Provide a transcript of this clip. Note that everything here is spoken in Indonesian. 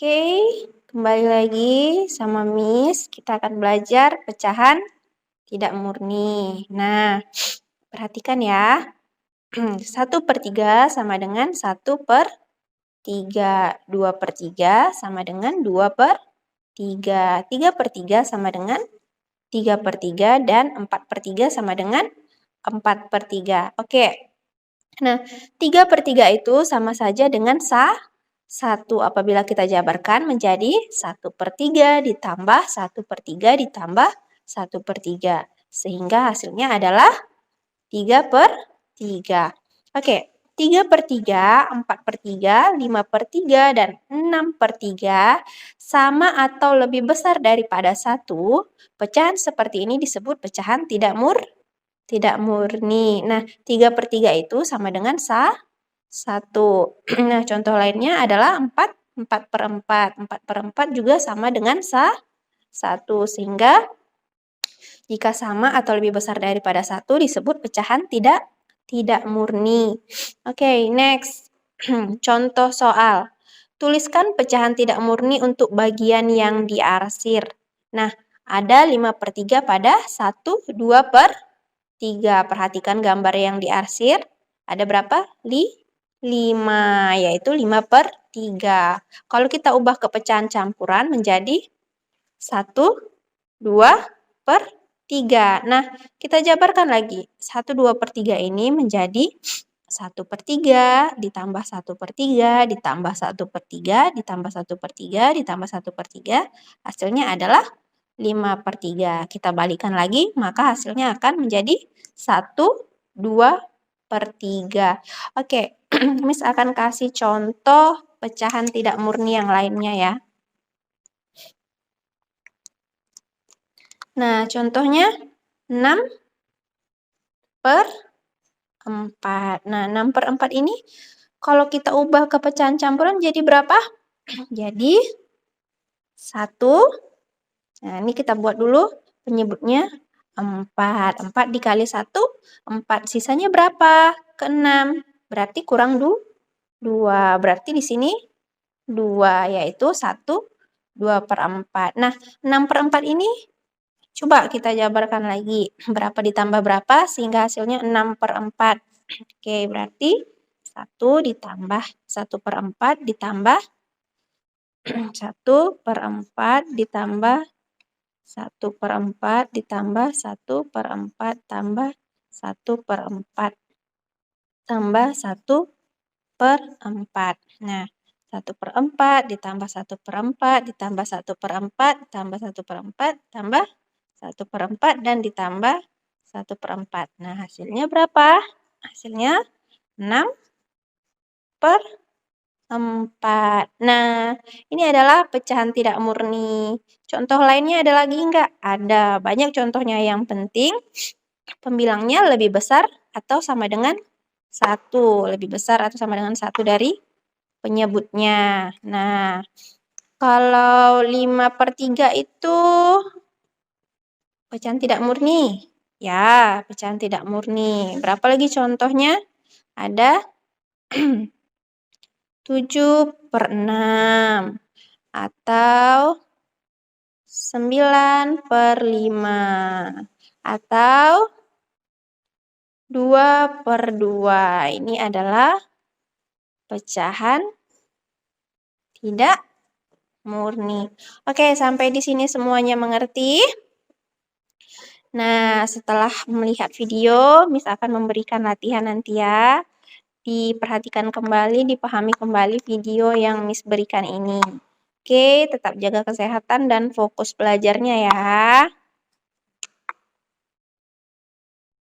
Oke, kembali lagi sama Miss. Kita akan belajar pecahan tidak murni. Nah, perhatikan ya. 1/3 sama dengan 1/3. 2/3 sama dengan 2/3. 3/3 sama dengan 3/3. Dan 4/3 sama dengan 4/3. Oke. Nah, 3/3 itu sama saja dengan 1 apabila kita jabarkan menjadi 1/3 ditambah 1/3 ditambah 1/3. Sehingga hasilnya adalah 3/3. Oke, 3/3, 4/3, 5/3, dan 6/3 sama atau lebih besar daripada 1. Pecahan seperti ini disebut pecahan tidak murni. Nah, 3/3 itu sama dengan 1. Nah, contoh lainnya adalah 4/4. 4/4 juga sama dengan 1. Sehingga jika sama atau lebih besar daripada 1 disebut pecahan tidak murni. Oke, next. Contoh soal. Tuliskan pecahan tidak murni untuk bagian yang diarsir. Nah, ada 5/3 pada 1, 2/3. Perhatikan gambar yang diarsir. Ada berapa? 5, yaitu 5/3. Kalau kita ubah ke pecahan campuran menjadi 1, 2/3. Nah, kita jabarkan lagi. 1, 2/3 ini menjadi 1/3 ditambah 1/3 ditambah 1/3 ditambah 1/3 ditambah 1/3. Hasilnya adalah 5/3. Kita balikan lagi, maka hasilnya akan menjadi 1, 2/3. Oke, Miss akan kasih contoh pecahan tidak murni yang lainnya ya. Nah, contohnya 6/4. Nah, 6/4 ini kalau kita ubah ke pecahan campuran jadi berapa? Jadi 1. Nah, ini kita buat dulu penyebutnya 4. 4 dikali 1, 4. Sisanya berapa? Ke-6. Berarti kurang 2. Berarti di sini 2, yaitu 1, 2/4. Nah, 6/4 ini coba kita jabarkan lagi. Berapa ditambah berapa sehingga hasilnya 6/4. Oke, berarti 1 ditambah 1/4 ditambah 1/4 ditambah 1/4 ditambah 1/4 tambah 1/4 tambah 1/4. Nah, 1/4 ditambah 1/4 ditambah 1/4 tambah 1/4 tambah 1/4 dan ditambah 1/4. Nah, hasilnya berapa? Hasilnya 6/4. Nah, ini adalah pecahan tidak murni. Contoh lainnya ada lagi enggak? Ada. Banyak contohnya. Yang penting pembilangnya lebih besar atau sama dengan 1. Lebih besar atau sama dengan 1 dari penyebutnya. Nah, kalau 5/3 itu pecahan tidak murni. Ya, pecahan tidak murni. Berapa lagi contohnya? Ada 7/6 atau 9/5 atau 2/2. Ini adalah pecahan tidak murni. Oke, sampai di sini semuanya mengerti? Nah, setelah melihat video, Miss akan memberikan latihan nanti ya. Diperhatikan kembali, dipahami kembali video yang Miss berikan ini. Oke, tetap jaga kesehatan dan fokus belajarnya ya.